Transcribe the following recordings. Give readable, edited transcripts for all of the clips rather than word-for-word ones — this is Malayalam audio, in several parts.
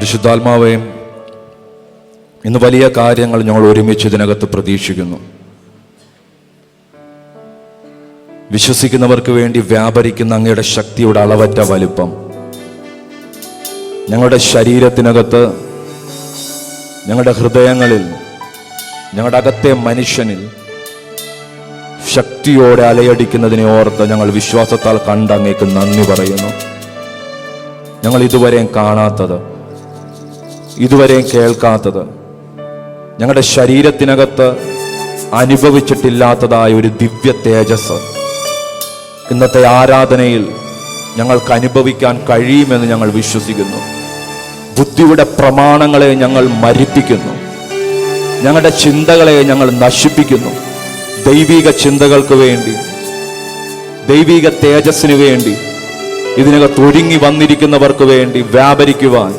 പരിശുദ്ധാത്മാവേ, ഇന്ന് വലിയ കാര്യങ്ങൾ ഞങ്ങൾ ഒരുമിച്ച് ഇതിനകത്ത് പ്രതീക്ഷിക്കുന്നു. വിശ്വസിക്കുന്നവർക്ക് വേണ്ടി വ്യാപരിക്കുന്ന അങ്ങയുടെ ശക്തിയുടെ അളവറ്റ വലിപ്പം ഞങ്ങളുടെ ശരീരത്തിനകത്ത്, ഞങ്ങളുടെ ഹൃദയങ്ങളിൽ, ഞങ്ങളുടെ അകത്തെ മനുഷ്യനിൽ ശക്തിയോടെ അലയടിക്കുന്നതിനെ ഓർത്ത് ഞങ്ങൾ വിശ്വാസത്താൽ കണ്ട് അങ്ങേക്ക് നന്ദി പറയുന്നു. ഞങ്ങൾ ഇതുവരെയും കാണാത്തത്, ഇതുവരെയും കേൾക്കാത്തത്, ഞങ്ങളുടെ ശരീരത്തിനകത്ത് അനുഭവിച്ചിട്ടില്ലാത്തതായ ഒരു ദിവ്യ തേജസ് ഇന്നത്തെ ആരാധനയിൽ ഞങ്ങൾക്ക് അനുഭവിക്കാൻ കഴിയുമെന്ന് ഞങ്ങൾ വിശ്വസിക്കുന്നു. ബുദ്ധിയുടെ പ്രമാണങ്ങളെ ഞങ്ങൾ മരിപ്പിക്കുന്നു, ഞങ്ങളുടെ ചിന്തകളെ ഞങ്ങൾ നശിപ്പിക്കുന്നു. ദൈവിക ചിന്തകൾക്ക് വേണ്ടി, ദൈവിക തേജസ്സിന് വേണ്ടി ഇതിനകത്ത് ഒരുങ്ങി വന്നിരിക്കുന്നവർക്ക് വേണ്ടി വ്യാപരിക്കുവാൻ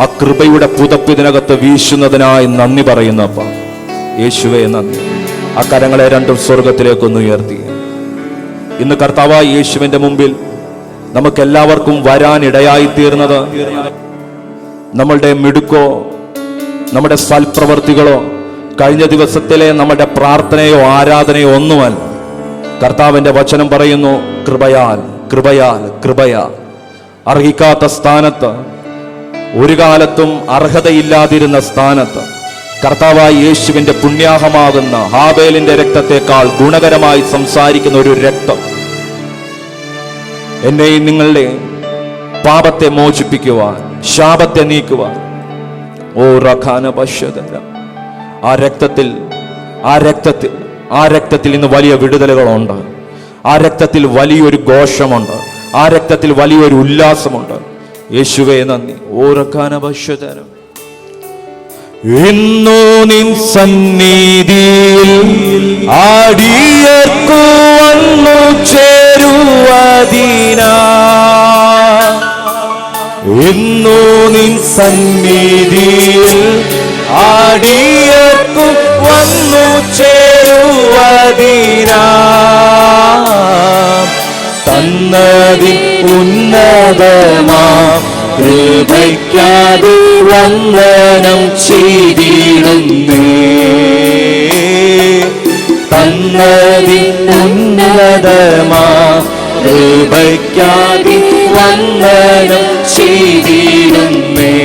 ആ കൃപയുടെ പുതപ്പ് ഇതിനകത്ത് വീശുന്നതിനായി നന്ദി പറയുന്നപ്പ യേശുവേ നന്ദി. ആ കരങ്ങളെ രണ്ടും സ്വർഗത്തിലേക്കൊന്ന് ഉയർത്തി. ഇന്ന് കർത്താവായ യേശുവിന്റെ മുമ്പിൽ നമുക്കെല്ലാവർക്കും വരാനിടയായി തീർന്നത് നമ്മളുടെ മിടുക്കോ, നമ്മുടെ സൽപ്രവർത്തികളോ, കഴിഞ്ഞ ദിവസത്തിലെ നമ്മുടെ പ്രാർത്ഥനയോ ആരാധനയോ ഒന്നുമല്ല. കർത്താവിന്റെ വചനം പറയുന്നു, കൃപയാൽ കൃപയാൽ കൃപയാൽ. അർഹിക്കാത്ത സ്ഥാനത്ത്, ഒരു കാലത്തും അർഹതയില്ലാതിരുന്ന സ്ഥാനത്ത് കർത്താവായ യേശുവിന്റെ പുണ്യാഹമാകുന്ന ഹാബേലിന്റെ രക്തത്തെക്കാൾ ഗുണകരമായി സംസാരിക്കുന്ന ഒരു രക്തം എന്നെയും നിങ്ങളുടെ പാപത്തെ മോചിപ്പിക്കുവാൻ, ശാപത്തെ നീക്കുവാൻ. ഓ റഖാന പശ്യതര. ആ രക്തത്തിൽ ഇന്ന് വലിയ വിടുതലുകളുണ്ട്. ആ രക്തത്തിൽ വലിയൊരു ഘോഷമുണ്ട്. ആ രക്തത്തിൽ വലിയൊരു ഉല്ലാസമുണ്ട്. യേശുവേ നന്ദി. ഓ റഖാന പശ്യതര. ഇന്നു നിൻ സന്നിധിയിൽ ആടിയർക്കു വന്നു ചേരുവതിനാ, ഇന്നു നിൻ സന്നിധിയിൽ ആടിയർക്കു വന്നു ചേരുവതിനാ, തന്നതിൻ ഉന്നതമാ കൃപയ്ക്കാതെ വന്ദനം ചെയ്തിടുന്നേ, തന്നതിൻ ഉന്നതമാ കൃപയ്ക്കാതെ വന്ദനം ചെയ്തിടുന്നേ.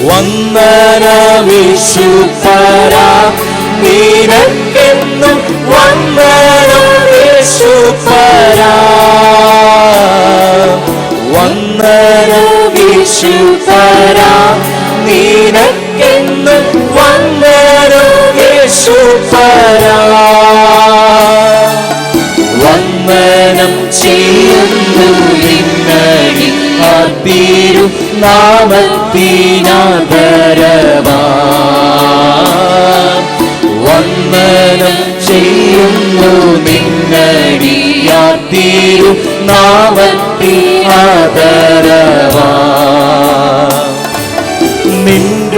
വന്ദനമേശുപരാ നിനക്കെന്നും വന്ദനം യേശുപരാ, വന്ദനം യേശുപരാ നിനക്കെന്നും വന്ദനം യേശുപരാ. വന്ദനം ചെയ്യുന്നു നിന്നടി തിരു നാമത്തിനാദരവാ, വന്ദനം ചെയ്യുന്നു നിന്നടിയാ തിരു നാമത്തിനാദരവാ. നിൻരുതിരമതിനാൽ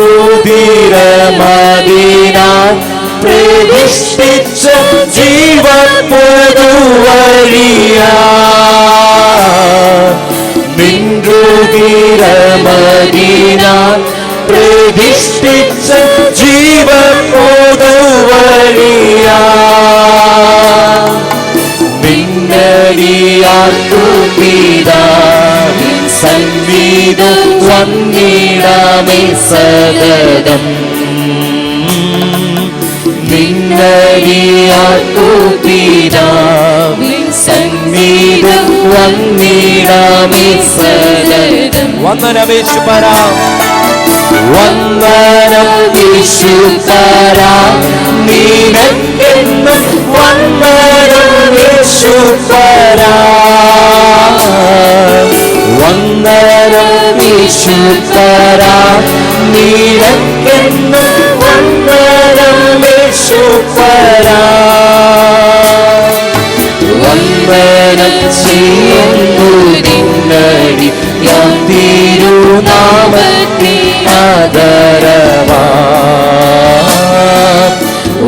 പ്രതിഷ്ഠിച്ച ജീവൻ പൊതുവഴിയാ, നിൻരുതിരമതിനാൽ പ്രതിഷ്ഠിച്ച ജീവൻ പൊതുവഴിയാ, നിന്നടിയാർക്കു പിതാവിൻ സന്നിധം വന്നിടാമേ സതതം, നിന്നടിയാർക്കു പിതാവിൻ സന്നിധം വന്നിടാമേ സതതം. വന്ദനമേശുപരാ, വന്ദനം യേശുപരാ നിനക്കെന്നും വന്ദനം യേശുപരാ, വന്ദനം യേശുപരാ നിനക്കെന്നും വന്ദനം യേശുപരാ. വന്ദനം ചെയ്യുന്നു നിന്നടി ഞാൻ തിരുനാമത്തിനാദരവാ,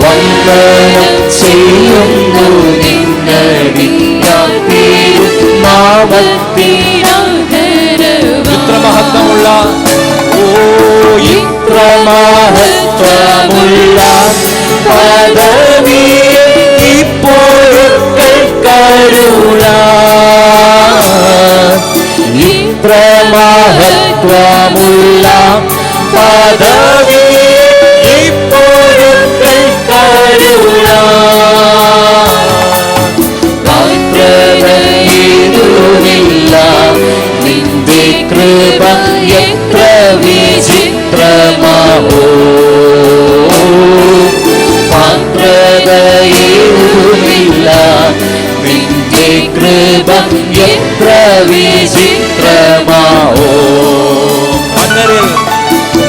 വന്ദനം ചെയ്യുന്നു നിന്നടി ഞാൻ തിരുനാമത്തിനാദരവാ. ഓ ഇത്ര മഹത്വമുള്ള പദവി ഇപ്പോഴൊക്കെ കരുണ, ഇത്ര മഹത്വമുള്ള പദവി ഇപ്പോഴൊക്കെ കരുണ. മാത്രമേതുമില്ല നിന്റെ കൃപ എത്ര വിചിത്രമാവോ, മാത്രതയുമില്ല നിന്റെ കൃപ എത്ര വിചിത്രമാവോ.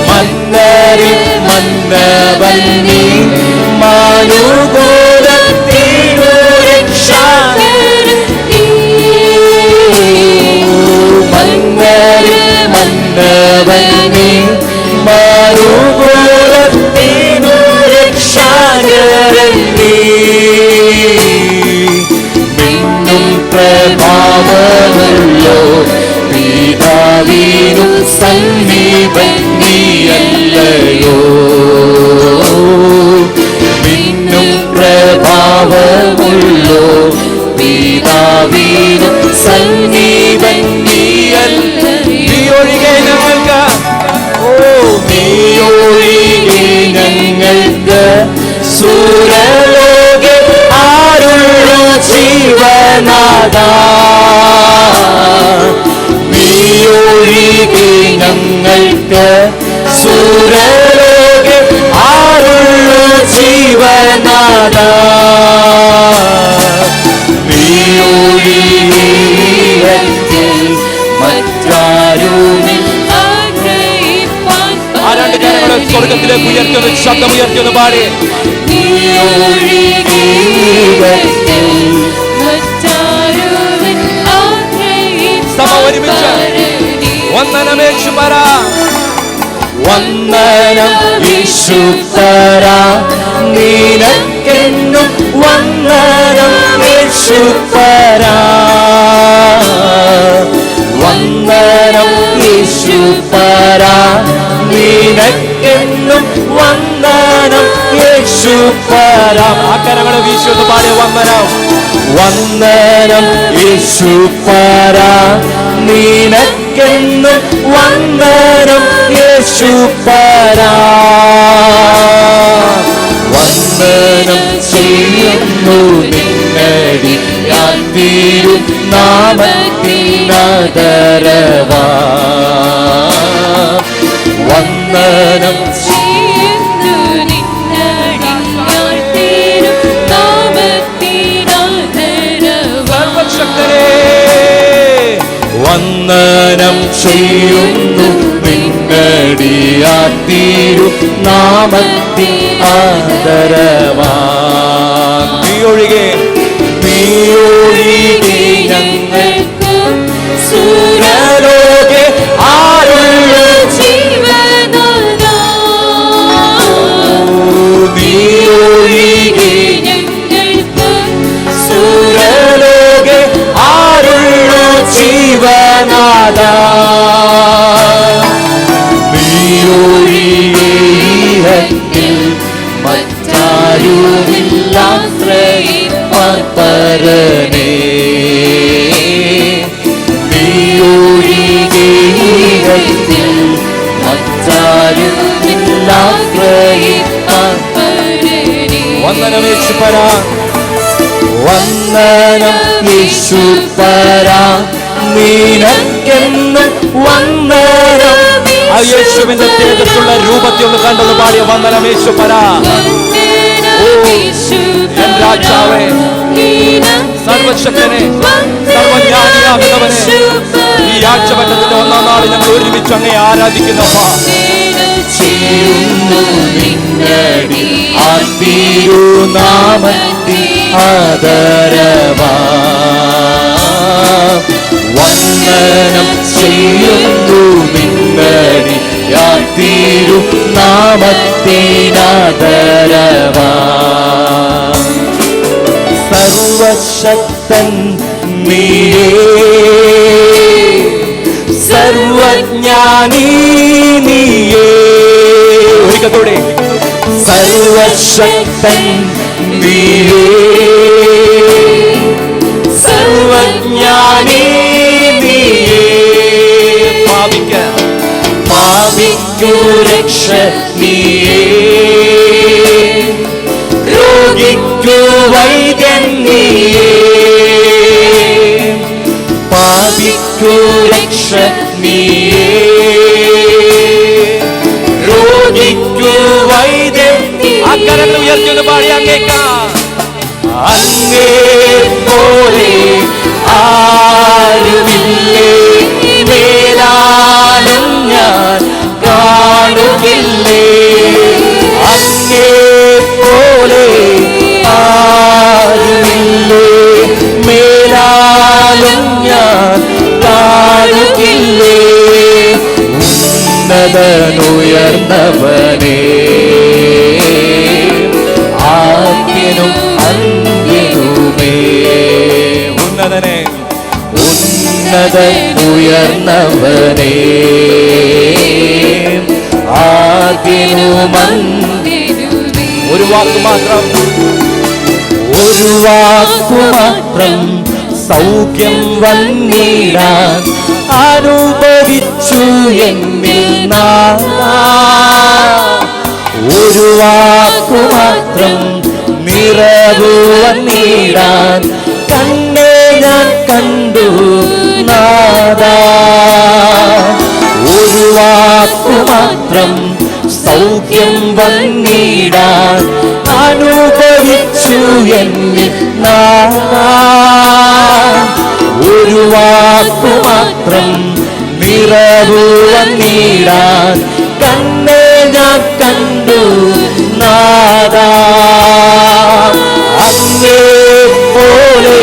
മന്നരിൽ മന്നവൻ നീ മാനുകൂലത്തിനു രക്ഷകൻ നീ. മന്നരിൽ മന്നവൻ നീ മാനുകൂലത്തിനു രക്ഷകൻ നീ. മിന്നും പ്രഭാവമുള്ളോ പിതാവിനു സമീപൻ നീയല്ലയോ. മിന്നും പ്രഭാവമുള്ളോ പിതാവിനു സമീപൻ നീയല്ലയോ. നീയൊഴികെ ഞങ്ങൾക്ക്, ഓ നീയൊഴികെ ഞങ്ങൾക്ക് സുരലോകെ ആരുള്ളു ജീവനാഥ. നീയൊഴികെ ഞങ്ങൾക്ക് സുരലോകെ ആരുള്ളു ജീവനാഥ. നീയൊഴികെ മറ്റാരുമില്ല. ആരാണ്ട് ജനങ്ങളെ സ്വർഗത്തിലേക്ക് ഉയർത്തുന്ന ശബ്ദമുയർത്തുന്ന പാടി. നീയൊഴികെ ഒരുമിച്ച് വന്ദനമേശുപര. വന്ദനം യേശുപര നിനക്കെന്നും വന്ദനം യേശുപര. വന്ദനം യേശുപര നിനക്കെന്നും വന്ദനം യേശുപര. അക്കരങ്ങളെ വീശുന്നു പാടിയ വന്ദനം. വന്ദനം യേശുപര നിനക്കെന്നും വന്ദനം യേശുപര. വന്ദനം ചെയ്യുന്നു നിന്നടി ഞാൻ തീരും നാമത്തിനദരവാ. വന്ദനം ചെയ്യുന്നു നിന്നടി ഞാൻ തീരും നാമത്തിനദരവാ. സർവശക്തനേ വന്ദനം ചെയ്യുന്നു നിന്നടിയാൻ തീരും നാമത്തിൽ ആദരവാ. നീയൊഴികെ നീയൊഴികെ ഞങ്ങൾക്ക് സുരലോകെ ആരുള്ളു ജീവനാഥ. നീയൊഴികെ ഞങ്ങൾക്ക് സുരലോകെ ആരുള്ളു ജീവനാഥ. നീയൊഴികെ മറ്റാരുമില്ല ആശ്രയിപ്പാൻ പരനേ. നീയൊഴികെ മറ്റാരുമില്ല ആശ്രയിപ്പാൻ പരനേ. വന്ദനം യേശുപര. വന്ദനം യേശുപര നിനക്കെന്നും വന്ദനം. ആ യേശുവിന്റെ തേജസ്സുള്ള രൂപത്തെ ഒന്ന് കണ്ടത് പാടിയ വന്ദനം യേശുപര. ഓ എൻ രാജാവേ, സർവശക്തനെ, സർവജ്ഞാനിയാകുന്നവനെ, ഈ ആഴ്ചവട്ടത്തിന്റെ ഒന്നാം നാൾ ഞങ്ങൾ ഒരുമിച്ച് അങ്ങേ ആരാധിക്കുന്നപ്പാ. നിന്നടി ആ തിരുനാമത്തിൽ ആദരവാ. വന്ദനം ചെയ്യുന്നു നിന്നടി ആ തിരുനാമത്തിനാദരവാ. സർവശക്തൻ നീയേ, സർവജ്ഞാനി നീയേ. ഒരിക്കത്തോടെ സർവശക്തൻ നീയേ, സർവജ്ഞാനി നീയേ. പാപിക്കു രക്ഷ നീയേ, രോഗിക്കു വൈദ്യൻ നീയേ. പാപിക്കു രക്ഷ നീയേ, രോഗിക്കു വൈദ്യൻ. അക്കരങ്ങൾ ഉയർത്തുന്ന പാടി അങ്ങേക്കാം. അങ്ങേ പോലെ ആരുമില്ലേ, മേലാലും ഞാൻ കാണുകില്ലേ. അങ്ങേ പോലെ ആരുമില്ലേ, മേലാലും ഞാൻ കാണുകില്ലേ. ഉന്നതനുയർന്നവനേ, ആദ്യനും അന്ത്യനുമേ. ഉന്നതനെ ഉന്നതനുയർന്നവനേ, ആദ്യനും അന്ത്യനുമേ. ഒരു വാക്ക് മാത്രം, ഒരു വാക്കു മാത്രം സൗഖ്യം വന്നിടാൻ അനുഭവിച്ചു എന്നിൽ നാഥാ. ഒരു വാക്കു മാത്രം നിറവു വന്നിടാൻ കണ്ണേ ഞാൻ കണ്ടു നാഥാ. ഒരു വാക്കു മാത്രം സൗഖ്യം വന്നിടാൻ അനുഭവിച്ചു എന്നിൽ നാഥാ. ഒരു വാക്കു മാത്രം നിറവു വന്നിടാൻ കണ്ണേ ഞാൻ കണ്ടു നാഥാ. അങ്ങേ പോലെ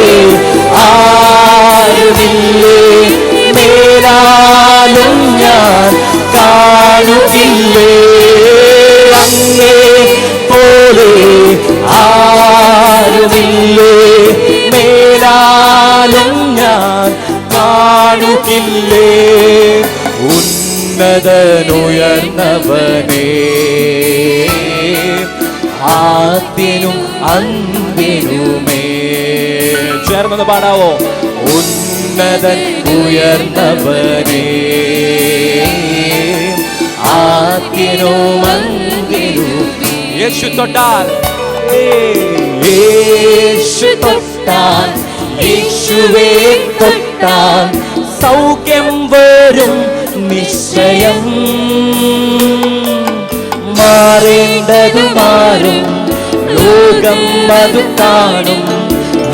ആരുമില്ലേ, മേലാലും ഞാൻ കാണുകില്ലേ. അങ്ങേ പോലെ ആരുമില്ലേ, മേലാലും ഞാൻ കാണുകില്ലേ. ഉന്നതനുയർന്നവനേ, ആദ്യനും അന്ത്യനുമേ. ചേർന്ന് പാടാവോ? ഉന്നതൻ ഉയർന്നവനേ, ആദ്യനും അന്ത്യനും. യേശു തൊട്ടാൽ, യേശു തൊട്ടാൽ, യേശുവേ തൊട്ടാൽ സൗഖ്യം വരും നിശ്ചയം. മാറേണ്ടതു മാറും, ലോകം അത് കാണും.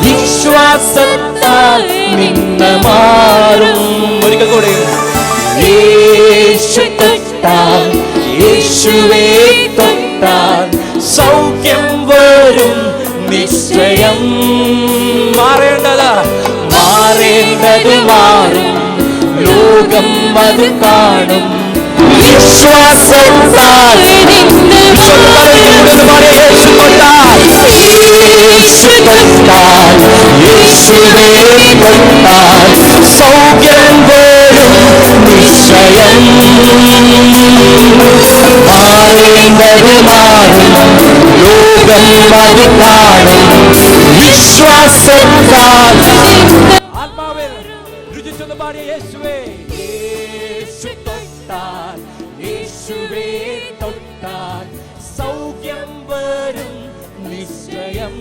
വിശ്വാസത്താൽ നിന്ന മാറും. ഒരിക്കൽ കൂടെ യേശു തൊട്ടാൽ, യേശുവേ തൊട്ടാൽ സൗഖ്യം വരും നിശ്ചയം. മാറേണ്ടത് മാറേണ്ടത് മാറും, ലോകം അത് കാണും. വിശ്വാസത്താൽ യേശു തൊട്ടാൽ, യേശു തൊട്ടാൽ, യേശുവേ തൊട്ടാൽ സൗഖ്യം വരും നിശ്ചയം. മാറേണ്ടത് മാറും, ലോകം അത് കാണും. വിശ്വാസത്താൽ. ആത്മാവിൽ രുചിച്ചൊന്ന് പാടിയ യേശുവേ. യേശു തൊട്ടാൽ, യേശുവേ തൊട്ടാൽ സൗഖ്യം വരും നിശ്ചയം.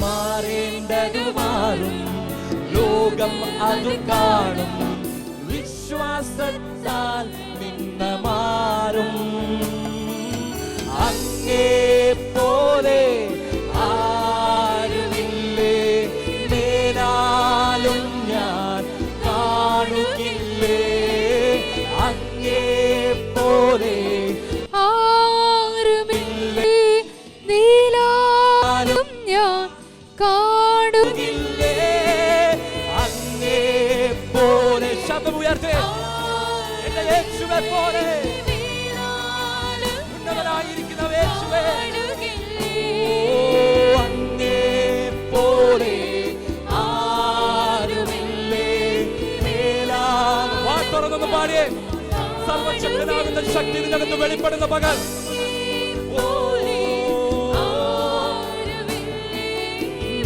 മാറേണ്ടതു മാറും, ലോകം അത് കാണും. വിശ്വാസത്താൽ നിന്ന മാറും. അങ്ങേ പോലെ ആരുമില്ലേ, മേലാലും ഞാൻ കാണുകില്ലേ. അങ്ങേ പോലെ ആരുമില്ലേ, മേലാലും ഞാൻ കാണുകില്ലേ. അങ്ങേ പോലെ സർവശക്തനാകുന്ന ശക്തി ഇതിനകത്ത് വെളിപ്പെടുന്ന പകൽ.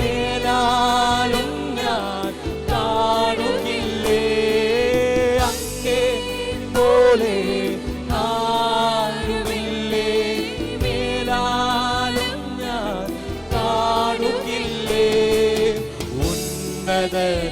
മേലാലും ഞാൻ കാണുകില്ലേ അങ്ങേ പോലെ ആരുമില്ലേ. മേലാലും ഞാൻ കാണുകില്ലേ ഉന്നതനുയർന്നവനെ.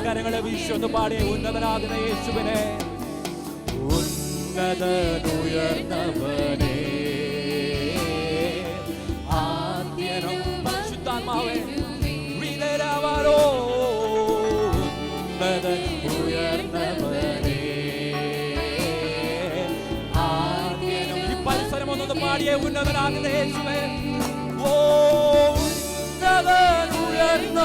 കരങ്ങളെ വീശൊന്ന് പാടിയ ഉന്നതനാകുന്ന യേശുവിനെ. ഉന്നതനുയർന്നവനെ ആദ്യനും പരിശുദ്ധാത്മാവേ വീരരാവാരോ. ഉന്നതനുയർന്നവനെ ആദ്യനും. ഈ പരിസരം ഒന്നൊന്ന് പാടിയ ഉന്നതനാകുന്ന യേശുവേ. ഓ ഉന്നതനുയർന്ന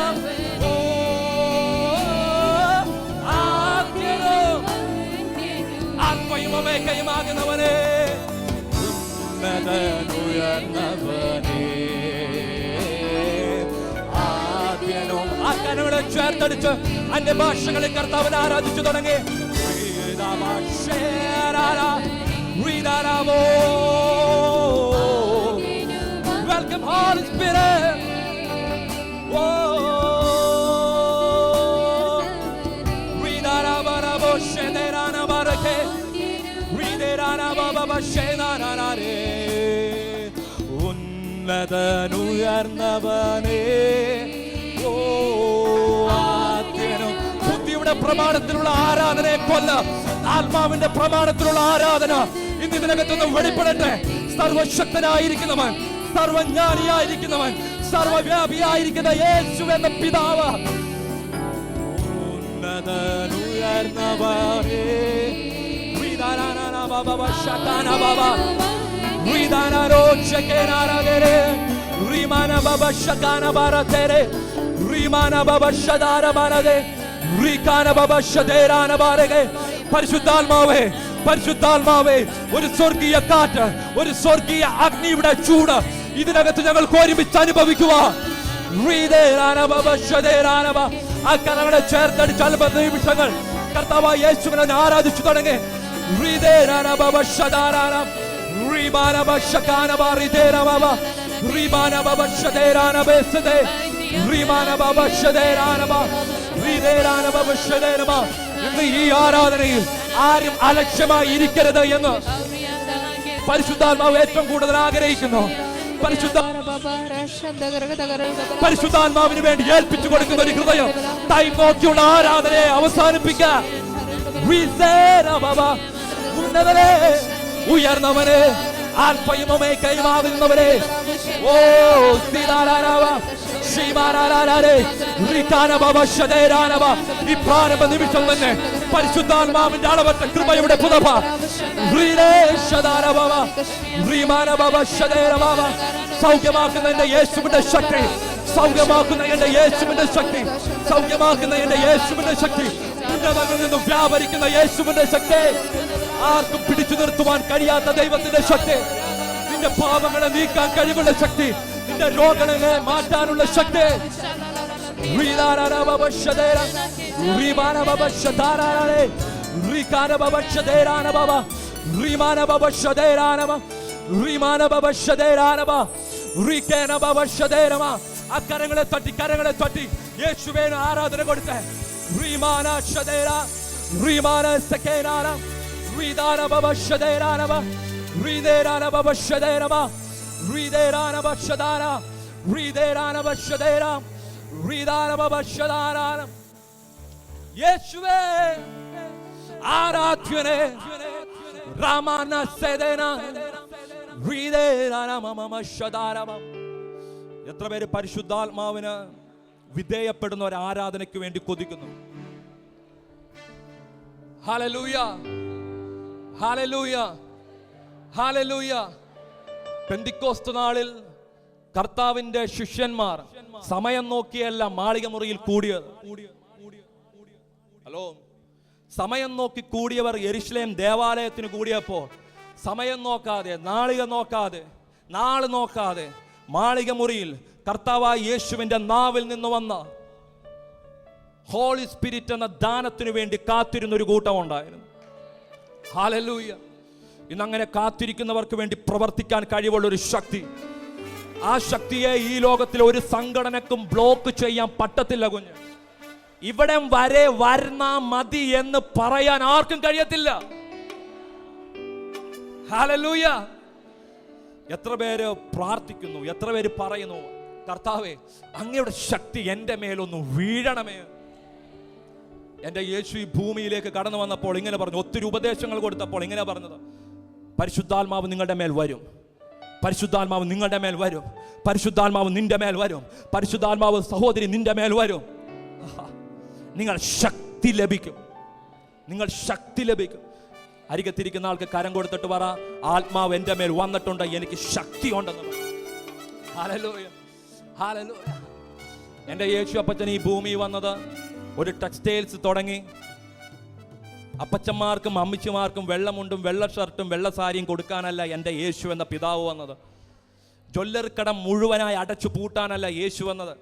ആത്മയുമേക്കയുമാകുന്നവനെ. ഉന്നതനുയർന്നവനെ ആദ്യനും. ആ കരങ്ങളെ ചേർത്തടിച്ച് അന്യഭാഷകളിൽ കർത്താവിനെ ആരാധിച്ചു തുടങ്ങി. Welcome holy spirit. ഉന്നതനുയർന്നവനെ. ഓ ആദ്യനും. ബുദ്ധിയുടെ പ്രമാണത്തിലുള്ള ആരാധനയെ കൊല്ല ആത്മാവിന്റെ പ്രമാണത്തിലുള്ള ആരാധന ഇന്ന് ഇതിനകത്തൊന്ന് വെളിപ്പെടട്ടെ. സർവശക്തനായിരിക്കുന്നവൻ, സർവജ്ഞാനിയായിരിക്കുന്നവൻ, സർവവ്യാപിയായിരിക്കുന്ന യേശു എന്ന പിതാവ്. ഉന്നതനുയർന്നവനെ Baba Shakana Baba Ridana Roche Kenaragere Rimana Baba Shakana Baratere Rimana Baba Shadara Barade Rikana Baba Shaderana Barege. പരിശുദ്ധാത്മാവേ, പരിശുദ്ധാത്മാവേ, ഒരു സ്വർഗീയ കാറ്റ്, ഒരു സ്വർഗീയ അഗ്നിയുടെ ചൂട് ഇതിനകത്ത് ഞങ്ങൾക്ക് ഒരുമിച്ച് അനുഭവിക്കുക. ആ കരങ്ങളെ ചേർത്തടിച്ച് അല്പ നിമിഷങ്ങൾ കർത്താവായ യേശുവിനെ ആരാധിച്ചു തുടങ്ങി. ഇന്ന് ഈ ആരാധനയിൽ ആരും അലക്ഷ്യമായി ഇരിക്കരുത് എന്ന് പരിശുദ്ധാത്മാവ് ഏറ്റവും കൂടുതൽ ആഗ്രഹിക്കുന്നു. പരിശുദ്ധാത്മാവിന് വേണ്ടി ഏൽപ്പിച്ചു കൊടുക്കുന്ന ഒരു ഹൃദയം ടൈം നോക്കിയുള്ള ആരാധനയെ അവസാനിപ്പിക്കാൻ. ഉന്നതനെ, ഉയർന്നവനെ, ആൽഫയുമേ കൈമാകുന്നവരെ. ഓ ഈ പ്രാരംഭ നിമിഷം തന്നെ പരിശുദ്ധാത്മാവിന്റെ അളവറ്റ കൃപയുടെ പുതപ്പ സൗഖ്യമാക്കുന്ന എന്റെ യേശുവിന്റെ ശക്തി, സൗഖ്യമാക്കുന്ന എന്റെ യേശുവിന്റെ ശക്തി, സൗഖ്യമാക്കുന്ന എന്റെ യേശുവിന്റെ ശക്തി, ഉന്നതങ്ങളിൽ നിന്നും വ്യാപരിക്കുന്ന യേശുവിന്റെ ശക്തി, ആർക്കും പിടിച്ചു നിർത്തുവാൻ കഴിയാത്ത ദൈവത്തിന്റെ ശക്തി, നിന്റെ പാപങ്ങളെ നീക്കാൻ കഴിവുള്ള ശക്തി, നിന്റെ രോഗങ്ങളെ മാറ്റാനുള്ള ശക്തി. അക്കരങ്ങളെ തട്ടി, കരങ്ങളെ തട്ടി യേശുവിന് ആരാധന കൊടുത്തേ. യേശുവേ ആരാധ്യനെ എത്ര പേര് പരിശുദ്ധാത്മാവിന് വിധേയപ്പെടുന്ന ഒരു ആരാധനയ്ക്ക് വേണ്ടി കൊതിക്കുന്നു? Hallelujah, hallelujah, hallelujah. പെന്തിക്കോസ്ത് നാളിൽ കർത്താവിന്റെ ശിഷ്യന്മാർ സമയം നോക്കിയല്ല മാളിക മുറിയിൽ കൂടിയത്. ഹലോ, സമയം നോക്കി കൂടിയവർ യെരുശലേം ദേവാലയത്തിന് കൂടിയപ്പോൾ സമയം നോക്കാതെ, നാളിക നോക്കാതെ, നാള് നോക്കാതെ മാളിക മുറിയിൽ കർത്താവായ യേശുവിന്റെ നാവിൽ നിന്ന് വന്ന ഹോളി സ്പിരിറ്റ് എന്ന ദാനത്തിനു വേണ്ടി കാത്തിരുന്ന ഒരു കൂട്ടം ഉണ്ടായിരുന്നു. ഹല്ലേലൂയ. ഇന്നങ്ങനെ കാത്തിരിക്കുന്നവർക്ക് വേണ്ടി പ്രവർത്തിക്കാൻ കഴിവുള്ള ഒരു ശക്തി, ആ ശക്തിയെ ഈ ലോകത്തിലെ ഒരു സംഘടനക്കും ബ്ലോക്ക് ചെയ്യാൻ പറ്റത്തില്ല കുഞ്ഞ്. ഇവിടം വരെ വരുന്ന മതി എന്ന് പറയാൻ ആർക്കും കഴിയത്തില്ല. ഹല്ലേലൂയ. എത്ര പേര് പ്രാർത്ഥിക്കുന്നു, എത്ര പേര് പറയുന്നു, കർത്താവേ അങ്ങയുടെ ശക്തി എൻ്റെ മേലൊന്ന് വീഴണമേ. എൻ്റെ യേശു ഈ ഭൂമിയിലേക്ക് കടന്നു വന്നപ്പോൾ ഇങ്ങനെ പറഞ്ഞു, ഒത്തിരി ഉപദേശങ്ങൾ കൊടുത്തപ്പോൾ ഇങ്ങനെ പറഞ്ഞത്, പരിശുദ്ധാത്മാവ് നിങ്ങളുടെ മേൽ വരും, പരിശുദ്ധാത്മാവ് നിങ്ങളുടെ മേൽ വരും, പരിശുദ്ധാത്മാവ് നിന്റെ മേൽ വരും, പരിശുദ്ധാത്മാവ് സഹോദരി നിന്റെ മേൽ വരും. നിങ്ങൾ ശക്തി ലഭിക്കും, നിങ്ങൾ ശക്തി ലഭിക്കും. അരികത്തിരിക്കുന്ന ആൾക്ക് കരം കൊടുത്തിട്ട് പറ, ആത്മാവ് എൻ്റെ മേൽ വന്നിട്ടുണ്ട്, എനിക്ക് ശക്തി ഉണ്ടെന്ന്. Hallelujah, hallelujah. എൻ്റെ യേശു അപ്പച്ചൻ ഈ ഭൂമി വന്നത് ഒരു ടെക്സ്റ്റൈൽസ് തുടങ്ങി അപ്പച്ചന്മാർക്കും അമ്മച്ചിമാർക്കും വെള്ളമുണ്ടും വെള്ള ഷർട്ടും വെള്ള സാരിയും കൊടുക്കാനല്ല എൻ്റെ യേശു എന്ന പിതാവ് വന്നത്. ജ്വല്ലറിക്കടം മുഴുവനായി അടച്ചു പൂട്ടാനല്ല യേശു വന്നത്.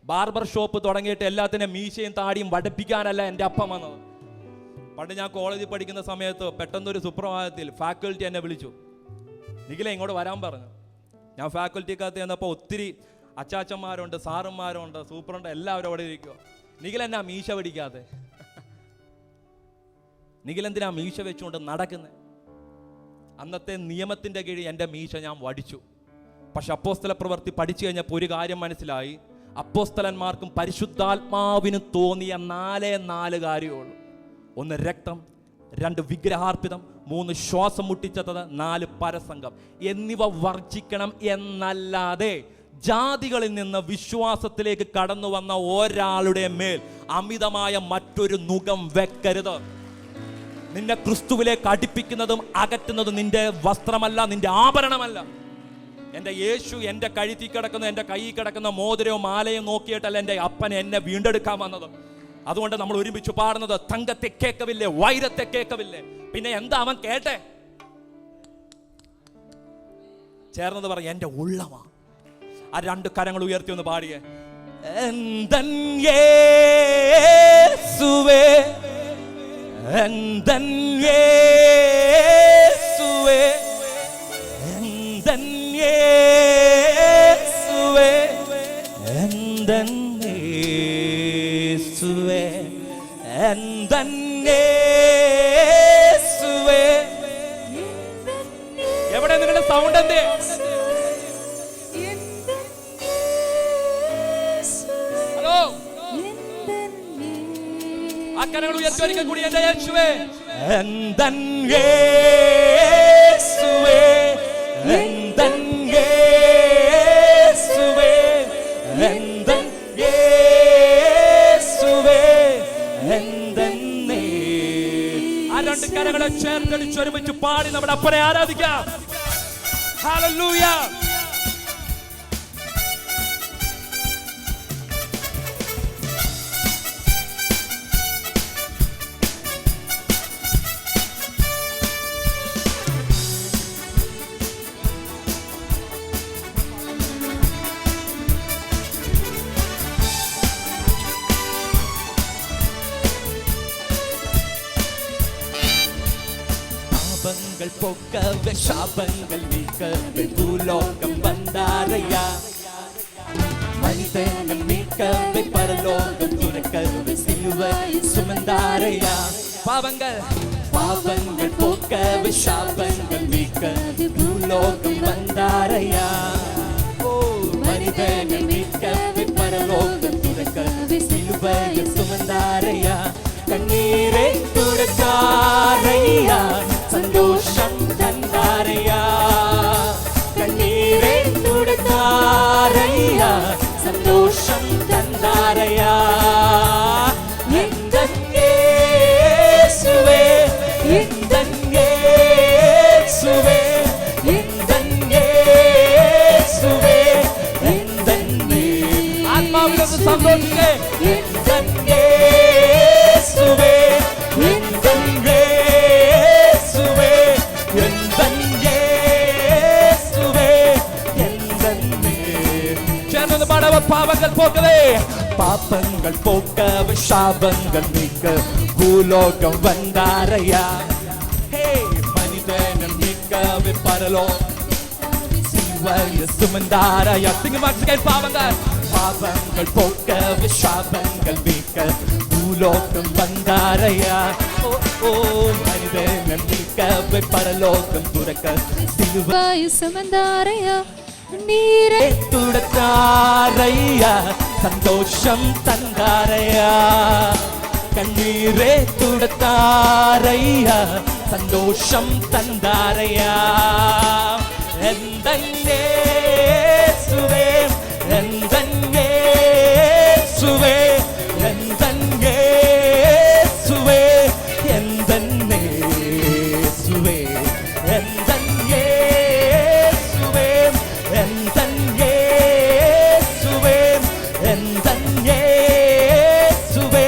ബാർബർ ഷോപ്പ് തുടങ്ങിയിട്ട് എല്ലാത്തിനും മീശയും താടിയും വടപ്പിക്കാനല്ല എൻ്റെ അപ്പം വന്നത്. പണ്ട് ഞാൻ കോളേജിൽ പഠിക്കുന്ന സമയത്ത് പെട്ടെന്നൊരു സുപ്രഭാതത്തിൽ ഫാക്കൽറ്റി എന്നെ വിളിച്ചു, നിഖിലേ ഇങ്ങോട്ട് വരാൻ പറഞ്ഞു. ഞാൻ ഫാക്കൽറ്റിക്കകത്ത് ചെന്നപ്പോൾ ഒത്തിരി അച്ചാച്ചന്മാരുണ്ട്, സാറുമാരുണ്ട്, സൂപ്പറുണ്ട്, എല്ലാവരും അവിടെ ഇരിക്കുക. നിഖിലെന്നാ മീശ പിടിക്കാതെ, നിഖിലെന്തിനാ മീശ വെച്ചുകൊണ്ട് നടക്കുന്നത്? അന്നത്തെ നിയമത്തിൻ്റെ കീഴിൽ എൻ്റെ മീശ ഞാൻ വടിച്ചു. പക്ഷെ അപ്പോസ്തല പ്രവൃത്തി പഠിച്ചു കഴിഞ്ഞപ്പോൾ ഒരു കാര്യം മനസ്സിലായി, അപ്പോസ്തലന്മാർക്കും പരിശുദ്ധാത്മാവിനും തോന്നിയ 4 കാര്യമേ ഉള്ളൂ. 1 രക്തം, 2 വിഗ്രഹാർപ്പിതം, 3 ശ്വാസം മുട്ടിച്ചത്, 4 പരസംഗം എന്നിവ വർജിക്കണം എന്നല്ലാതെ ജാതികളിൽ നിന്ന് വിശ്വാസത്തിലേക്ക് കടന്നു വന്ന ഒരാളുടെ മേൽ അമിതമായ മറ്റൊരു നുകം വെക്കരുത്. നിന്നെ ക്രിസ്തുവിലേക്ക് അടുപ്പിക്കുന്നതും അകറ്റുന്നതും നിന്റെ വസ്ത്രമല്ല, നിന്റെ ആഭരണമല്ല. എൻ്റെ യേശു എൻ്റെ കഴുത്തിൽ കിടക്കുന്ന, എൻ്റെ കൈയിൽ കിടക്കുന്ന മോതിരവും മാലയും നോക്കിയിട്ടല്ല എൻ്റെ അപ്പൻ എന്നെ വീണ്ടെടുക്കാൻ വന്നത്. അതുകൊണ്ട് നമ്മൾ ഒരുമിച്ച് പാടുന്നത്, തങ്കത്തെ കേൾക്കവില്ലേ, വൈരത്തെ കേൾക്കവില്ലേ, പിന്നെ എന്താ അവൻ കേട്ടെ? ചേർന്നത് പറയും, എൻ്റെ ഉള്ളമാ. ആ 2 കരങ്ങൾ ഉയർത്തി ഒന്ന് പാടിയേ. എന്തൻ യേശുവേ, എന്തൻ യേശുവേ, എന്തൻ യേശുവേ, എന്തൻ യേശുവേ, എന്തൻ യേശുവേ. എവിടെ നിങ്ങളുടെ സൗണ്ട് എന്തേ? ഹലോ, ആ കരങ്ങൾ ഉയർത്തി ഒരിക്കൽ കൂടി, എൻ്റെ യേശുവേ, എന്തൻ യേശുവേ, എന്തൻ യേശുവേ, എന്തൻ യേശുവേ, എന്തൻ. ആ 2 കരങ്ങളെ ചേർത്തടിച്ച് ഒരുമിച്ച് പാടി നമ്മുടെ അപ്പനെ ആരാധിക്കാം. ഹല്ലേലൂയ. சாபங்கள் போக்கவே, சாபங்கள் நீக்கவே, பூலோகம் வந்தாரையா. மனிதனை மீட்கவே, பரலோகம் துறக்கவே, சிலுவை சுமந்தாரையா. பாவங்கள் பாவங்கள் போக்கவே, சாபங்கள் நீக்கவே, பூலோகம் வந்தாரையா. ஓ, மனிதனை மீட்கவே, பரலோகம் துறக்கவே, சிலுவை சுமந்தாரையா. கண்ணீரை துடைத்தாரையா, சந்தோஷம் தந்தாரையா. கண்ணீரை துடைத்தாரையா, சந்தோஷம் தந்தாரையா. எந்தன் இயேசுவே, எந்தன் இயேசுவே, எந்தன் இயேசுவே. எந்தன் இயேசுவே, எந்தன் இயேசுவே, எந்தன் இயேசுவே, எந்தன் சேர்ந்து பாடவ பாவங்கள் போக்கவே, பாப்பங்கள் போக்கவே, சாபங்கள் நீக்க பூலோகம் வந்தாரையா. ஹே மனிதனம் நீக்கவே பரலோகம் சுமந்தாரையா. சிங்கமாட்சிகள் பாவங்கள் பாவங்கள் போக்கவே, சாபங்கள் நீக்க பூலோகம் வந்தாரையா. ஓ ஓ மனிதனம் நீக்கவே பரலோகம் துறக்க சிலுவை சுமந்தாரையா. நீரை துடத்தாரையா, சந்தோஷம் தந்தாரையா. கண்ணீரே துடத்தாரையா, சந்தோஷம் தந்தாரையா. எந்தன் இயேசுவே, எந்தன் இயேசுவே, எந்தன் இயேசுவே, எந்தன் இயேசுவே, எந்தன் இயேசுவே, எந்தன் இயேசுவே, எந்தன் இயேசுவே,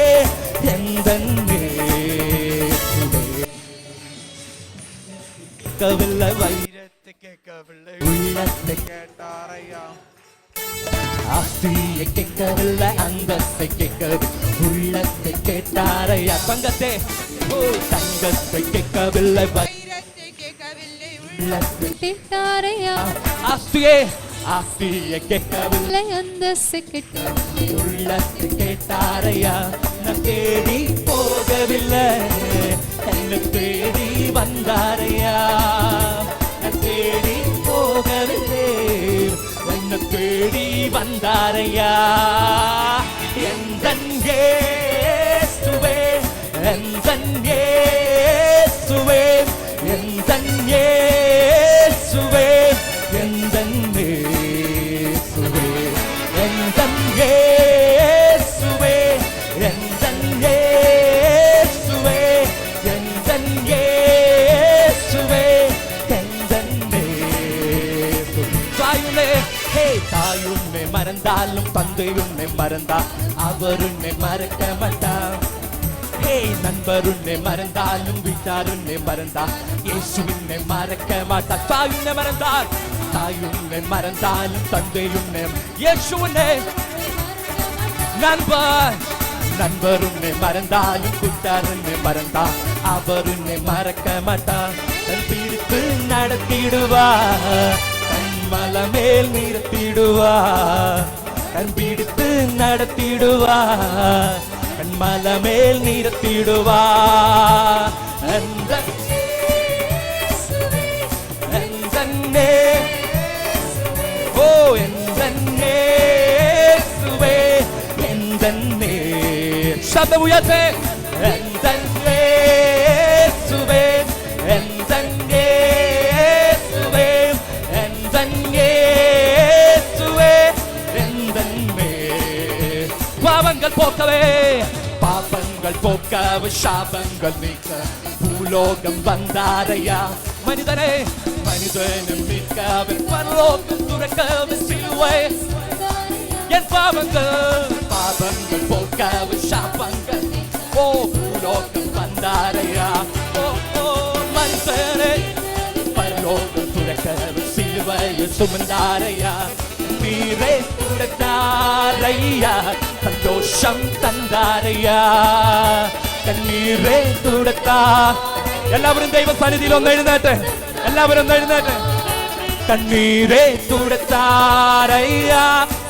எந்தன் இயேசுவே. கவில்லை வைரத்தை கேட்கவில்லை, உள்ளத்தை கேட்டாரையா. ஆஸ்தியை கேட்கவில்லை, அந்தஸ்தை கேட்கவில்லை, உள்ளத்தை கேட்டாரையா. தங்கத்தை தங்கத்தை கேட்கவில்லை, வைரத்தை கேட்கவில்லை, உள்ளத்தை கேட்டாரையா. ஆஸ்தியே ஆஸ்தியை கேட்கவில்லை, அந்தஸ்தை கேட்கவில்லை, உள்ளத்தை கேட்டாரையா. நான் தேடி போகவில்லை, என்னை தேடி வந்தாரையா. நான் தேடி போகவில்லை, என்னை தேடி வந்தாரையா. எந்தன் இயேசுவே, எந்தன் இயேசுவே, எந்தன் இயேசுவே, எந்தன் இயேசுவே, எந்தன் இயேசுவே, எந்தன் இயேசுவே, எந்தன் இயேசுவே, எந்தன் இயேசுவே. தாயுமே ஹே தாயுன்னை மறந்தாலும் தந்தை உன்னை மறந்தா அவர் உன்னை மறக்க மாட்டார். ஹே நண்பர் உன்னை மறந்தாலும் வீட்டார் உன்னை மறந்தா இயேசு உன்னை மறக்க மாட்டார். தாயுன்னை மறந்தால் தாயுன்னை மறந்தாலும் தந்தை உன்னை இயேசு உன்னை நண்பர் நண்பர் உன்னை மறந்தாலும் கூட்டார் உன்னை மறந்தா அவர் உன்னை மறக்க மாட்டார். தன் பிடித்து நடத்திடுவா, தன் மலை மேல் நிறுத்திடுவா, கண் பிடித்து நடத்திடுவா, கண் மலை மேல் நிறுத்திடுவா. ஓ எந்தன்னே சுவே எந்தன்னே சப்தம் உயர்த்தே. எந்தன்னே சுவே எந்தன்னே சுவே எந்தன்னே சுவே எந்தன்னே. பாவங்கள் போக்கவே பாபங்கள் போக்கவே சாபங்கள் நீக்க பூலோகம் வந்தாரையா. மனிதனே மனிதனும் மீட்கவே பரலோகம் துறக்கவே சிலுவை. என் பாவங்கள் பாவங்கள் போக்கவே சாபங்கள் ஓ பூலோகம் வந்தாரையா. ஓ ஓ மனிதனே பரலோகம் துறக்கவே சிலுவையை சுமந்தாரையா. நீரே துடைத்தாரையா, சந்தோஷம் தந்தாரையா. கண்ணீரே துடைத்தா. എല്ലാവരും ദൈവ സന്നിധിയിൽ ഒന്ന് എഴുന്നേറ്റ്, എല്ലാവരും ഒന്ന് എഴുന്നേറ്റ്. കണ്ണീരേ തുടത്താരയ്യാ,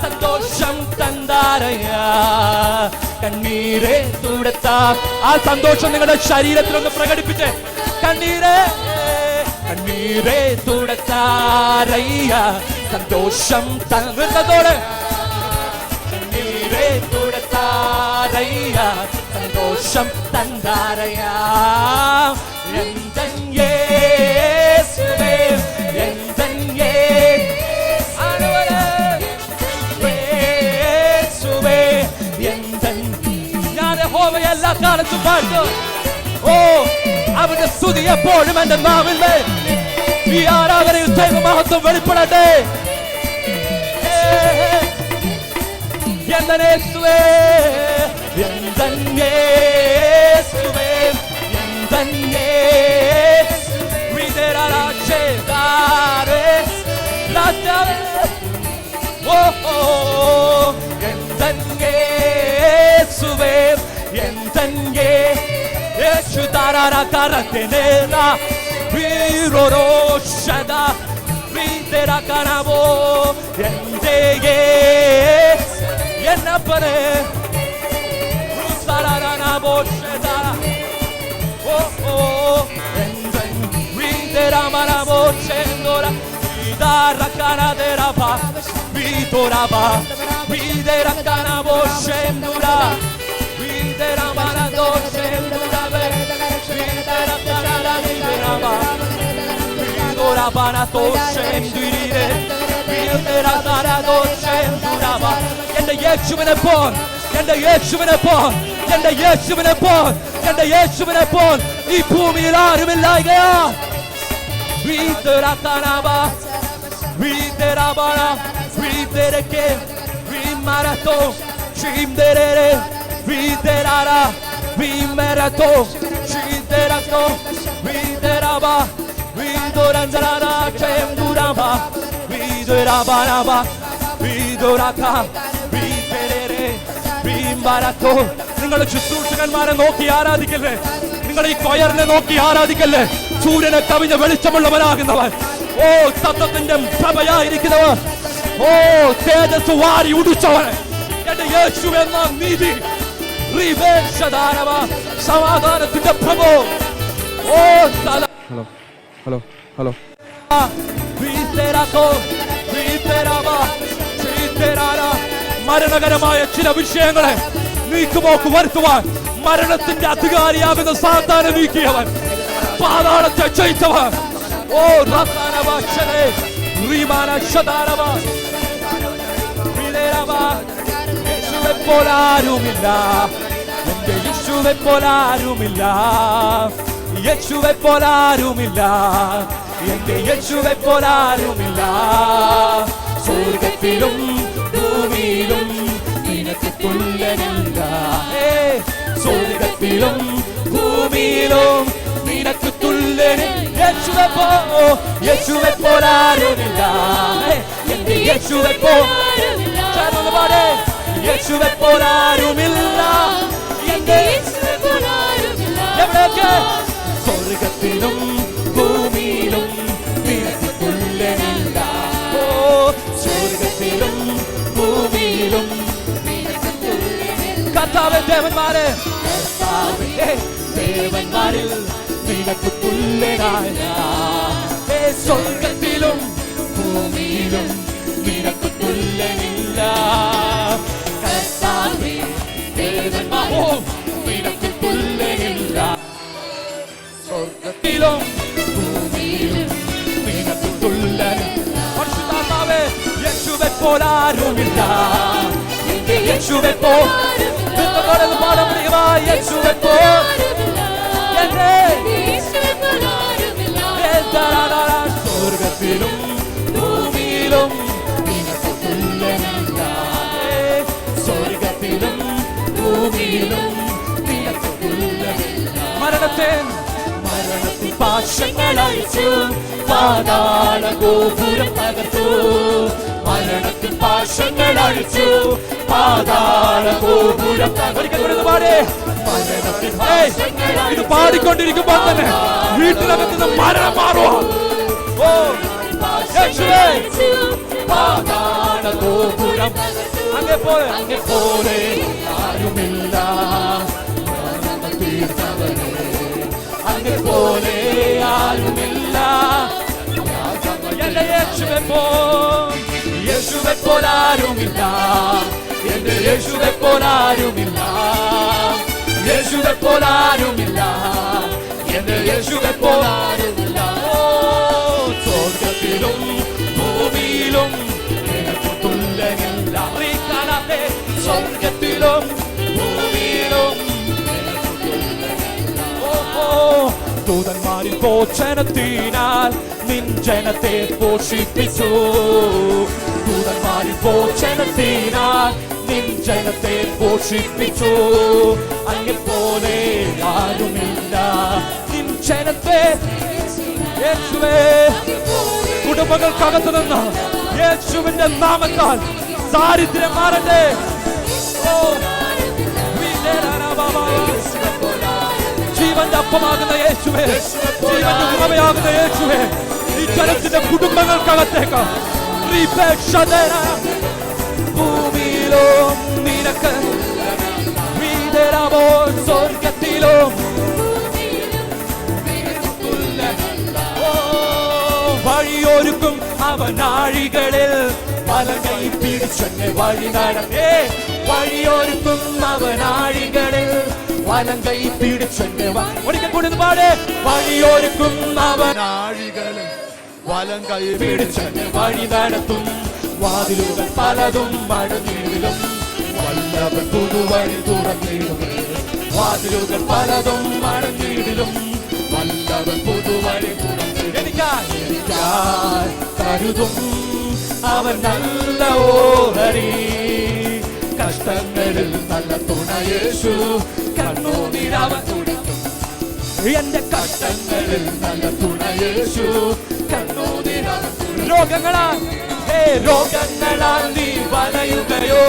സന്തോഷം തന്താരയ്യാ. കണ്ണീരേ തുടത്താ. ആ സന്തോഷം നിങ്ങളുടെ ശരീരത്തിൽ ഒന്ന് പ്രകടിപ്പിച്ച്. കണ്ണീരേ കണ്ണീരേ തുടത്താരയ്യാ, സന്തോഷം തന്നതോടെ. കണ്ണീരേ തുടത്താരയ്യാ, സന്തോഷം തന്താരയ്യാ. എന്തൻ യേശുവേ എന്തൻ യേശുവേ എന്തൻ. ഞാൻ യഹോവയെ എല്ലാ കാലത്തും പാടും. ഓ അവന്റെ സ്തുതി എപ്പോഴും എന്റെ നാവിൽ. ഈ ആരാധനയിൽ ദൈവമഹത്വം വെളിപ്പെടട്ടെ. യേശുവേ യേശുവേ യേശു താരാ കരത്തിനേരാ വീരോരോഷദ വീതരാ കനവോ എന്റെ എന്നപ്പനെ സാരാനാ ബോഷദ ഓ എന്തൻ വീതരാ മനവോ ചെന്തോര വീതരാ കനദേരാബാ വീതോരാബാ വീതരാ കനവോ ചെന്തോര വീതരാ മനദോ ചെന്തോര വീതരാ കനദ വീതരാബാ വീതോരാ മനദോ ചെന്തോര വീതരാ കനദോ ചെന്തോര എന്റെ യേശുവിനെ പോൽ എന്റെ യേശുവിനെ പോൽ എന്റെ യേശുവിനെ പോൽ എന്റെ യേശുവിനെ പോൽ ഈ ഭൂമിയിൽ ആരുമില്ലായ്കയാ വീതരാ കനബ വീതരാ ബന വീതരക്കെ വീമരതോ ചീംദരരെ വീതരാരാ വീമരതോ ചീംദരതോ വീതരാബ വീദോരഞ്ചരാരാ ചെംദുരാബ വീദരാബാനാബ വീദോരാക വീതരരെ വീമരതോ നിങ്ങൾ ശുശ്രൂഷകന്മാരെ നോക്കി ആരാധിക്കല്ലേ നിങ്ങൾ ഈ കൊയറിനെ നോക്കി ആരാധിക്കല്ലേ സൂര്യനെ കവിഞ്ഞ വെളിച്ചമുള്ളവനാകുന്നവൻ ഓ സത്യത്തിന്റെ പ്രഭയായിരിക്കുന്നവൻ ഓ തേജസ് വാരി ഉടിച്ചവൻ എന്റെ യേശു എന്ന നീതി സമാധാനത്തിന്റെ പ്രഭു ഓ ഹലോ ഹലോ ഹലോ മരണകരമായ ചില വിഷയങ്ങളെ നീക്കുപോക്ക് വരുത്തുവാൻ മരണത്തിന്റെ അധികാരിയാകുന്ന സാത്താനെ നീക്കിയവൻ പാതാളത്തെ ജയിച്ചവൻ ഓ റത്താനവാശനെ റീമാന ശതാനവ യേശുവെ പോലാരുമില്ല എന്റെ യേശുവെ പോലാരുമില്ല യേശുവെ പോലാരുമില്ല എന്റെ യേശുവെ പോലാരുമില്ല സ്വർഗത്തിലും ഭൂമിയിലും നിനക്ക് തുല്യനില്ല സ്വർഗത്തിലും ഭൂമിയിലും നിനക്ക് തുല്യനില്ല യേശുവെ പോലാരുമില്ല എന്റെ യേശുവെ പോലാരുമില്ല യേശുവെ പോലാരുമില്ല എന്റെ യേശുവെ പോലാരുമില്ല എവിടെയൊക്കെ സ്വർഗത്തിലും ഭൂമിയിലും നിനക്ക് തുല്യനില്ല ഓ സ്വർഗത്തിലും ഭൂമിയിലും നിനക്ക് തുല്യനില്ല കർത്താവേ ദേവന്മാരെ ദേവന്മാരിൽ നിനക്ക് തുല്യനായ സ്വർഗത്തിലും ഭൂമിയിലും നിനക്ക് തുല്യനില്ല കർത്താവേ ദേവന്മാരിൽ നിനക്ക് തുല്യനില്ല സ്വർഗത്തിലും ഭൂമിയിലും നിനക്ക് തുല്യനില്ല പരിശുദ്ധാത്മാവേ യേശുവെ പോലാരുമില്ല യേശുവെ പോലാരുമില്ല പാടാൻ പ്രിയമാ യേശുവെ പോലാരുമില്ല സ്വർഗത്തിലും ഭൂമിയിലും നിനക്ക് തുല്യനില്ല സ്വർഗത്തിലും ഭൂമിയിലും നിനക്ക് തുല്യനില്ല മരണത്തിൻ പാശങ്ങൾ അഴിച്ചു പാതാള ഗോപുരം തകർത്തു മരണത്തിൻ പാശങ്ങൾ അഴിച്ചു പാതാള ഗോപുരം തകർക്കപ്പെടുന്നു ഇത് പാടിക്കൊണ്ടിരിക്കുമ്പോൾ തന്നെ വീട്ടിനകത്ത് മരണം മാറുമോ ഓ പാതാള ഗോപുരം അങ്ങെ പോലെ ആരുമില്ല അങ്ങെ പോലെ ആരുമില്ല എന്റെ യേശുവെ പോലാരുമില്ല എന്റെ യേശുവെ പോലാരുമില്ല യേശുവെ പോലാരുമില്ല എന്റെ യേശുവെ പോലാരുമില്ല സ്വർഗത്തിലും ഭൂമിയിലും നിനക്ക് തുല്യനില്ല സ്വർഗത്തിലും ഭൂമിയിലും ദൂതന്മാരിൽ ഭോജനത്തിനാൽ നിൻ ജനത്തെ പോഷിപ്പിച്ചു ദൂതന്മാരിൽ ഭോജനത്തിനാൽ നിൻ ജനത്തെ പോഷിപ്പിച്ചു. അങ്ങെപ്പോലെ ആരുമില്ല. നിൻ ജനത്തെ യേശുവേ, കുടുംബങ്ങൾക്കകത്ത് നിന്ന് യേശുവിന്റെ നാമത്താൽ ദാരിദ്ര്യം മാറട്ടെ. ജീവന്റെ അപ്പമാകുന്ന യേശുവേ, ജീവന്റെ ഉറവയാകുന്ന യേശുവേ, ഈ ജനത്തിന്റെ കുടുംബങ്ങൾക്കകത്തേക്ക് ഭൂമിയിലോ നിനക്ക് സ്വർഗത്തിലോ വഴിയൊരുക്കും അവനാഴികളിൽ വലകൈ പിടിച്ചെന്നെ വഴി നടത്തേ. വഴിയൊരുക്കും അവനാഴികളിൽ വലങ്കൈ പിടിച്ചെന്നെ ഒരിക്കൽ കൂടി പാടേ. വഴിയൊരുക്കും അവനാഴികളിൽ വലങ്കൈ പിടിച്ചെന്നെ വഴി നടത്തും. വാതിലുകൾ പലതും മടങ്ങിയിടും, വല്ലവൻ പുതുവഴി തുറന്നിടും. വാതിലുകൾ പലതും മടങ്ങിയിടും, വല്ലവൻ പുതുവഴി തുറന്നിടും. എനിക്കായി കരുതും അവൻ നല്ല ഓഹരി. കഷ്ടങ്ങളിൽ നല്ല തുണ യേശു, കണ്ണുനീരവൻ തുടിക്കും. എന്റെ കഷ്ടങ്ങളിൽ നല്ല തുണ യേശു, കണ്ണുനീരവൻ. രോഗങ്ങളാൽ രോഗങ്ങളാൽ നീ വലയുകയോ,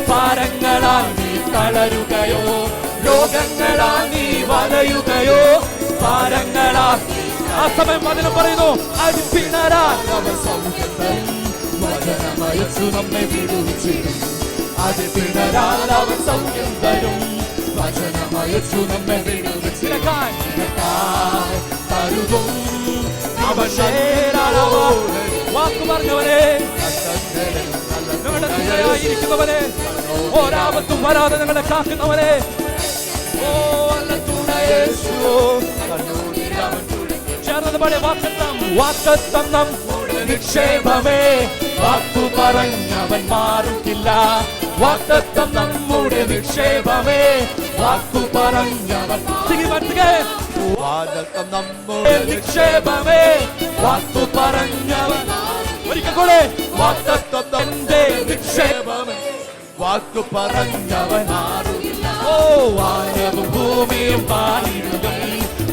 ഭാരങ്ങളാൽ നീ തളരുകയോ. രോഗങ്ങളാൽ നീ വലയുകയോ, ഭാരങ്ങളാൽ. ആ സമയം വചനം പറയുന്നു, അടിപ്പിണരാൽ അവൻ സൗഖ്യം തരും. വചനമയച്ചു നമ്മെ വിടുവിച്ചിടും. അടിപ്പിണരാൽ അവൻ സൗഖ്യം തരും. വചനമയച്ചു നമ്മെ വിടുവിച്ചിടും. കരുതും അവൻ വാക്കു പറഞ്ഞവനെ, ിരിക്കുന്നവനെ, ഒരാപത്തും വരാതെ ഞങ്ങളെ കാക്കുന്നവനെ. ഓ ചേർന്നത് പഴയ വാക്തത്വം. വാക്തത്വം നമ്മുടെ നിക്ഷേപമേ, വാക്കു പറഞ്ഞവൻ മാറുകില്ല. വാക്തത്വം നമ്മുടെ നിക്ഷേപമേ, വാക്കു പറഞ്ഞവൻ. വാക്തത്വം നമ്മുടെ നിക്ഷേപമേ, വാക്കു പറഞ്ഞവൻ. ഒരിക്കൽ കൂടെ, വാക്തത്വം എന്റെ നിക്ഷേപമേ, വാക്കു പറഞ്ഞവൻ മാറുകില്ല. ഓ വാനവും ഭൂമിയും മാറിയിടും,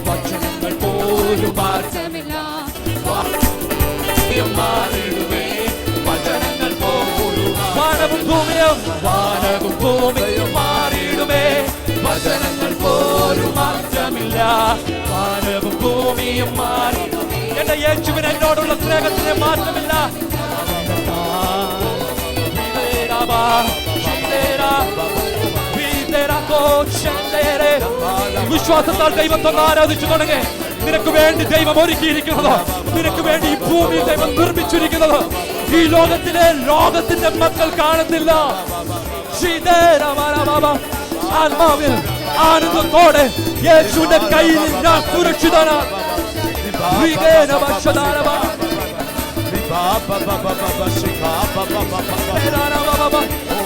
വചനങ്ങൾ പോലും മാറ്റമില്ല. മാറിയിടുമേ, വചനങ്ങൾ പോലും. വാനവും ഭൂമിയും മാറിയിടുമേ, വചനങ്ങൾ പോലും മാറ്റമില്ല. വാനവും ഭൂമിയും മാറിയിടുമേ. എന്റെ യേശുവിന് എന്നോടുള്ള സ്നേഹത്തിന് മാറ്റമില്ല. വിശ്വാസത്താൽ ദൈവത്തെ ആരാധിച്ചു തുടങ്ങി. നിനക്ക് വേണ്ടി ദൈവം ഒരുക്കിയിരിക്കുന്നത്, നിനക്ക് വേണ്ടി ഈ ഭൂമിയിൽ ദൈവം നിർമ്മിച്ചിരിക്കുന്നത് ഈ ലോകത്തിന്റെ മക്കൾ കാണുന്നില്ല. ആത്മാവിൽ ആനന്ദത്തോടെ യേശുവിന്റെ കയ്യിൽ ഞാൻ സുരക്ഷിതനാണ്.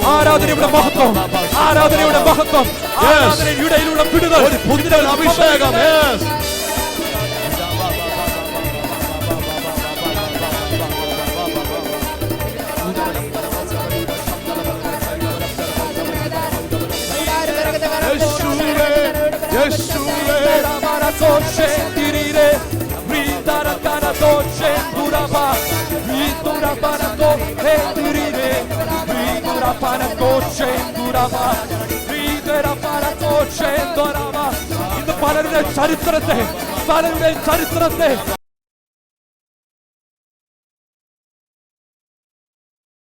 ആരാധനയുടെ മഹത്വം, ആരാധനയുടെ മഹത്വം, ആരാധനയുടെ വിടുതൽ, പുതിയ അഭിഷേകം. ഇന്ന് പലരുടെ ചരിത്രത്തെ